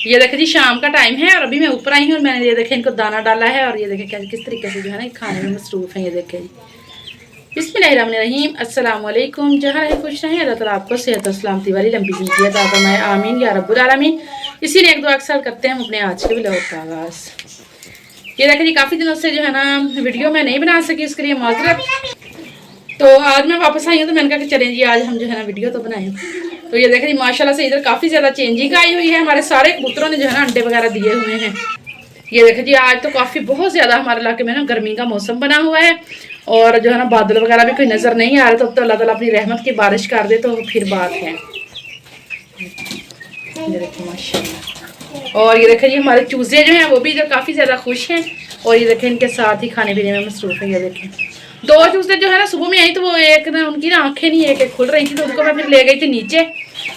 ये देखे जी शाम का टाइम है और अभी मैं ऊपर आई हूँ और मैंने ये देखे इनको दाना डाला है और ये देखे क्या किस तरीके से जो है ना खाने में मसरूफ़ है। ये देखे जी बिस्मिल्लाहिर्रहमानिर्रहीम अस्सलाम वालेकुम। जहाँ रहे खुश रहें, अल्लाह ताला आपको सेहत और सलामती वाली लंबी ज़िंदगी अता फरमाए, आमीन या रब्बुल आलमीन। इसी ने एक दुआ अक्सर करते हैं हम अपने आज के व्लॉग का आगाज़। ये देखे जी काफ़ी दिनों से जो है ना वीडियो मैं नहीं बना सकी, उसके लिए माजरत। तो आज मैं वापस आई हूँ तो मैंने कहा कि चलें जी आज हम जो है ना वीडियो तो बनाएं। तो ये देखें जी माशाल्लाह से इधर काफ़ी ज़्यादा चेंजिंग आई हुई है। हमारे सारे कबूतरों ने जो है ना अंडे वगैरह दिए हुए हैं। ये देखें जी आज तो काफ़ी बहुत ज़्यादा हमारे इलाके में ना गर्मी का मौसम बना हुआ है और जो है ना बादल वगैरह भी कोई नज़र नहीं आ रहे। तो अब तो अल्लाह ताला अपनी रहमत की बारिश कर दे तो फिर बात है। ये देखें माशाल्लाह। और ये देखें जी हमारे चूजे जो हैं वो भी इधर काफ़ी ज़्यादा खुश हैं और ये देखें इनके साथ ही खाने पीने में मसरूफ़ है। ये देखें दो चूजे जो है ना सुबह में आई तो वो एक ना उनकी ना आंखें नहीं एक एक खुल रही थी तो उनको मैं फिर ले गई थी नीचे।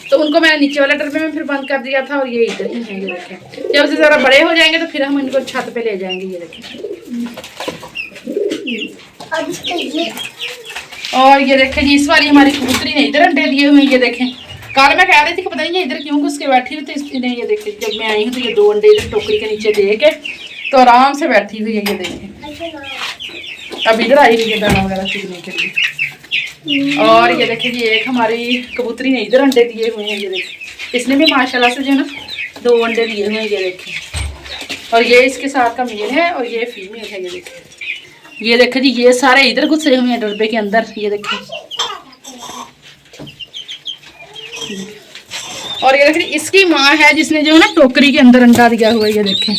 तो उनको मैंने नीचे वाले डब्बे में फिर बंद कर दिया था और ये इधर ही है। ये देखें जब से ज़रा बड़े हो जाएंगे तो फिर हम इनको छत पे ले जाएंगे। ये देखें और ये देखें जी इस वाली हमारी कबूतरी ने इधर अंडे दिए हुए। ये देखें कल मैं कह रही थी कि पता नहीं इधर क्यों घुस के बैठी हुई। तो इसने ये देखें जब मैं आई हूँ तो ये दो अंडे इधर टोकरी के नीचे दे के तो आराम से बैठी हुई है। ये देखें अब इधर आई हुई है दाना वगैरह चुगने के लिए। और ये देखें जी एक हमारी कबूतरी ने इधर अंडे दिए हुए हैं। ये देखें इसने भी माशाल्लाह से जो है ना दो अंडे दिए हुए हैं। ये देखें और ये इसके साथ का मेल है और ये फीमेल है। ये देखें जी ये सारे इधर घुसे हुए हैं डब्बे के अंदर। ये देखें और ये देखें इसकी माँ है जिसने जो है ना टोकरी के अंदर अंडा दिया हुआ है। ये देखें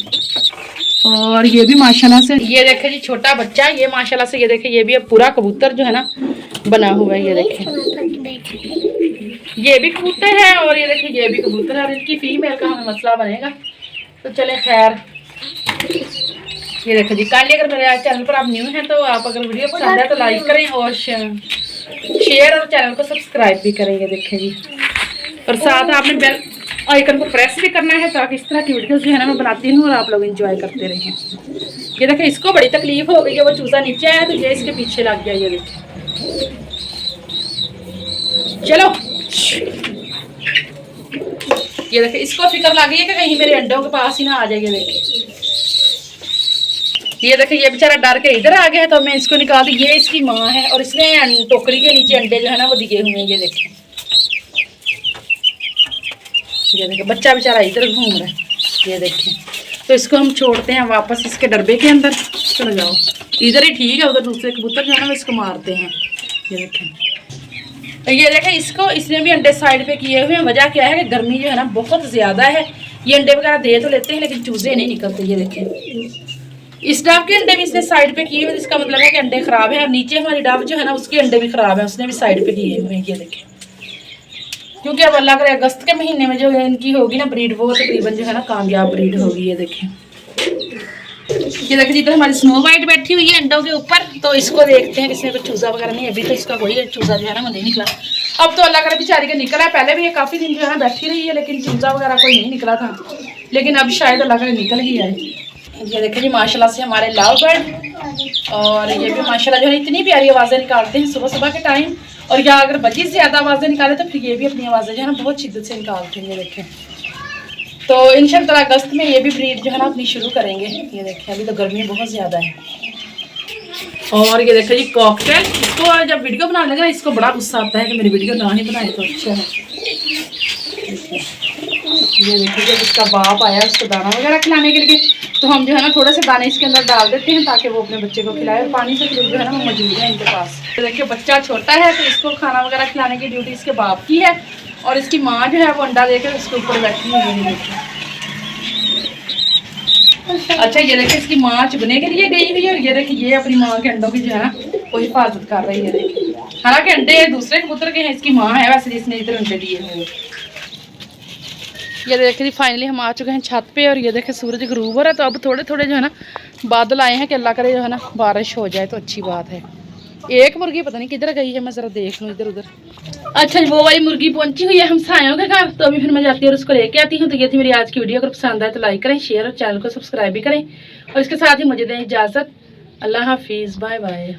और ये भी माशाल्लाह से ये देखें जी छोटा बच्चा ये माशाल्लाह से ये देखें ये भी अब पूरा कबूतर जो है ना बना हुआ है। ये देखें ये भी कबूतर है और ये देखें ये भी कबूतर है और इनकी फीमेल का हमें मसला बनेगा। तो चले खैर ये देखें जी कल अगर मेरे चैनल पर आप न्यू हैं तो आप अगर वीडियो पसंद है तो लाइक करें और शेयर और चैनल को सब्सक्राइब भी करें। ये देखें जी और साथ आपने बेल आइकन को प्रेस भी करना है ताकि इस तरह की वीडियोस जो है ना मैं बनाती हूँ और आप लोग एंजॉय करते रहें। ये देखें इसको बड़ी तकलीफ हो गई है, वो चूजा नीचे आया तो ये इसके पीछे लग गया। ये देखें चलो ये देखें इसको फिक्र लग गई है कि कहीं मेरे अंडों के पास ही ना आ जाए। ये देखें ये बेचारा डर के इधर आ गया है तो मैं इसको निकाल दी। ये इसकी माँ है और इसने टोकरी के नीचे अंडे जो है ना वो दिए हुए हैं। ये देखें बच्चा बेचारा इधर घूम रहा है। ये देखें तो इसको हम छोड़ते हैं वापस इसके डब्बे के अंदर। चलो जाओ इधर ही ठीक है, उधर दूसरे कबूतर जो है ना इसको मारते हैं। ये देखें इसको इसने भी अंडे साइड पे किए हुए हैं। वजह क्या है कि गर्मी जो है ना बहुत ज़्यादा है। ये अंडे वगैरह दे तो लेते हैं लेकिन चूजे नहीं निकलते। ये देखें इस डब के अंडे भी इसने साइड पे किए हुए, इसका मतलब है कि अंडे ख़राब है। और नीचे हमारी डब जो है ना उसके अंडे भी ख़राब है, उसने भी साइड पे किए हुए हैं। ये देखें क्योंकि अब अल्लाह करे अगस्त के महीने में जो इनकी होगी ना ब्रीड वो तकरीबन जो है ना कामयाब ब्रीड होगी। ये देखें ये देखें जिधर हमारी स्नो वाइट बैठी हुई है अंडों के ऊपर। तो इसको देखते हैं इसमें कुछ चूजा वगैरह नहीं, अभी तो इसका कोई चूजा जो है ना वो नहीं निकला। अब तो अल्लाह करे बेचारी का निकला है, पहले भी ये काफ़ी दिन जो है ना बैठी रही है लेकिन चूजा वगैरह कोई नहीं निकला था, लेकिन अब शायद अल्लाह करे निकल ही आए। ये देखें जी माशाल्लाह से हमारे लव बर्ड और ये भी माशाल्लाह जो है इतनी प्यारी आवाज़ें निकालते हैं सुबह सुबह के टाइम। और या अगर बच्ची से ज़्यादा आवाज़ें निकाले तो फिर ये भी अपनी आवाज़ें जो है ना बहुत शिद्दत से निकालते हैं। ये देखें तो इंशाअल्लाह अगस्त में ये भी ब्रीड जो है ना अपनी शुरू करेंगे। ये देखें अभी तो गर्मी बहुत ज़्यादा है। और ये देखें जी कॉकटेल, इसको जब वीडियो बनाने लगे ना इसको बड़ा गुस्सा आता है कि मेरी वीडियो ना ही बनाए तो अच्छा है। ये देखिए जब इसका बाप आया उसको दाना वगैरह खिलाने के लिए तो हम जो है ना थोड़े से दाने इसके अंदर डाल देते हैं ताकि वो अपने बच्चे को खिलाए और पानी से जो है ना वो मौजूद है इनके पास। तो देखिए बच्चा छोटा है तो इसको खाना वगैरह खिलाने की ड्यूटी इसके बाप की है और इसकी माँ जो है वो अंडा देकर उसके ऊपर बैठी हुई है। अच्छा ये देखिए इसकी माँ चुगने के लिए गई हुई है और ये देखिए ये अपनी माँ के अंडों की जो है ना वो हिफाजत कर रही है। देखिए हालांकि अंडे दूसरे कबूतर के हैं, इसकी माँ है वैसे जिसने इधर अंडे दिए हुए। ये देखिए फाइनली हम आ चुके हैं छत पे और ये देखें सूरज गरूब हो रहा है। तो अब थोड़े थोड़े जो है ना बादल आए हैं कि अल्लाह करे जो है ना बारिश हो जाए तो अच्छी बात है। एक मुर्गी पता नहीं किधर गई है, मैं ज़रा देख लूँ इधर उधर। अच्छा वो वाली मुर्गी पहुंची हुई है हमसायों के घर, तो अभी फिर मैं जाती हूँ और उसको लेके आती हूँ। तो ये थी मेरी आज की वीडियो, अगर पसंद आए तो लाइक करें, शेयर और चैनल को सब्सक्राइब भी करें और इसके साथ ही मुझे दें इजाज़त। अल्लाह हाफिज़, बाय बाय।